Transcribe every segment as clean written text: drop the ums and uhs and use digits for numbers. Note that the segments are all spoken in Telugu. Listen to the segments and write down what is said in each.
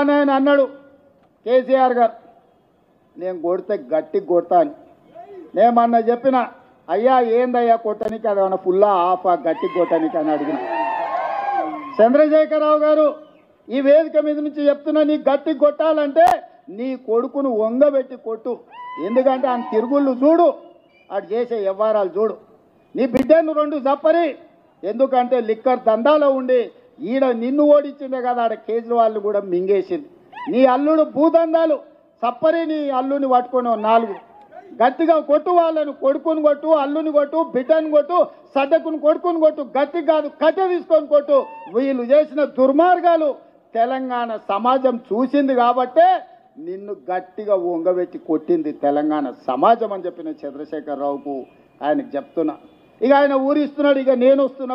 ఆయన అన్నాడు కేసీఆర్ గారు, నేను కొడితే గట్టి కొడతా అని. నేమన్నా చెప్పిన, అయ్యా ఏందయ్యా కొట్టనికి, అదేమన్నా ఫుల్లా ఆఫా గట్టి కొట్టనికి అని అడిగిన. చంద్రశేఖరరావు గారు ఈ వేదిక మీద నుంచి చెప్తున్నా, నీ గట్టి కొట్టాలంటే నీ కొడుకును వంగబెట్టి కొట్టు. ఎందుకంటే ఆయన తిరుగుళ్ళు చూడు, అటు చేసే వ్యవహారాలు చూడు. నీ బిడ్డను రెండు చప్పరి, ఎందుకంటే లిక్కర్ దందాలో ఉండి ఈడ నిన్ను ఓడించిందే కదా, ఆడ కేజ్రీవాల్ కూడా మింగేసింది. నీ అల్లుడు భూదందాలు చప్పరి, నీ అల్లుని పట్టుకొని నాలుగు గట్టిగా కొట్టు. వాళ్ళను కొడుకుని కొట్టు, అల్లుని కొట్టు, బిడ్డను కొట్టు, సడ్డకుని కొడుకుని కొట్టు, గట్టి కాదు కట్టె తీసుకొని కొట్టు. వీళ్ళు చేసిన దుర్మార్గాలు తెలంగాణ సమాజం చూసింది కాబట్టే నిన్ను గట్టిగా వంగబెట్టి కొట్టింది తెలంగాణ సమాజం అని చెప్పిన చంద్రశేఖరరావుకు ఆయనకు చెప్తున్నా. ఇక ఆయన ఊరిస్తున్నాడు, ఇక నేను వస్తున్నా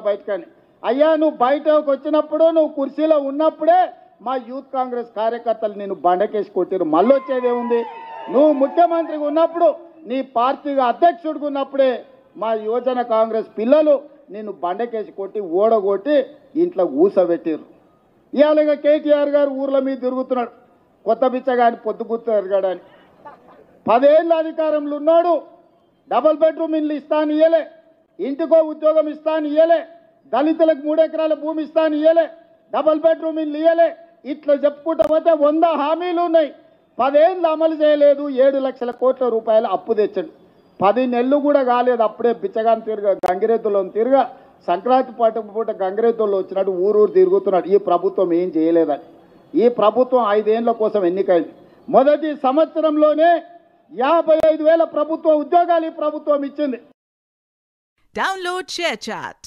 బయటకి అని. అయ్యా నువ్వు బయటకు వచ్చినప్పుడు, నువ్వు కుర్చీలో ఉన్నప్పుడే మా యూత్ కాంగ్రెస్ కార్యకర్తలు నేను బండకేసి కొట్టిరు. మళ్ళీ వచ్చేదే ఉంది. నువ్వు ముఖ్యమంత్రిగా ఉన్నప్పుడు, నీ పార్టీగా అధ్యక్షుడిగా ఉన్నప్పుడే మా యువజన కాంగ్రెస్ పిల్లలు నిన్ను బండకేసి కొట్టి ఓడగొట్టి ఇంట్లో ఊసబెట్టిరు. ఇవాళ కేటీఆర్ గారు ఊర్ల మీద తిరుగుతున్నాడు, కొత్త బిచ్చగాని పొద్దుగుర్తాడు. 10 ఏళ్ళ అధికారంలో ఉన్నాడు, డబుల్ బెడ్రూమ్ ఇల్లు ఇస్తాను ఇయ్యలే, ఇంటికో ఉద్యోగం ఇస్తాను ఇయ్యలే, దళితులకు 3 ఎకరాల భూమి ఇస్తాను ఇయ్యలే, డబుల్ బెడ్రూమ్ ఇల్లు ఇయ్యలే. ఇట్లా చెప్పుకుంటా పోతే 100 హామీలు ఉన్నాయి. 10 ఏళ్ళు అమలు చేయలేదు. 7 లక్షల కోట్ల రూపాయలు అప్పు తెచ్చాడు. 10 నెలలు కూడా కాలేదు, అప్పుడే బిచ్చగాని గంగిరెద్దులో తిరగా సంక్రాంతి పూట గంగిరెద్దుల్లో వచ్చినట్టు ఊరు తిరుగుతున్నాడు. ఈ ప్రభుత్వం ఏం చేయలేదని. ఈ ప్రభుత్వం 5 ఏళ్ల కోసం ఎన్నికైంది. మొదటి సంవత్సరంలోనే 55,000 ప్రభుత్వ ఉద్యోగాలు ఈ ప్రభుత్వం ఇచ్చింది. Download ShareChat.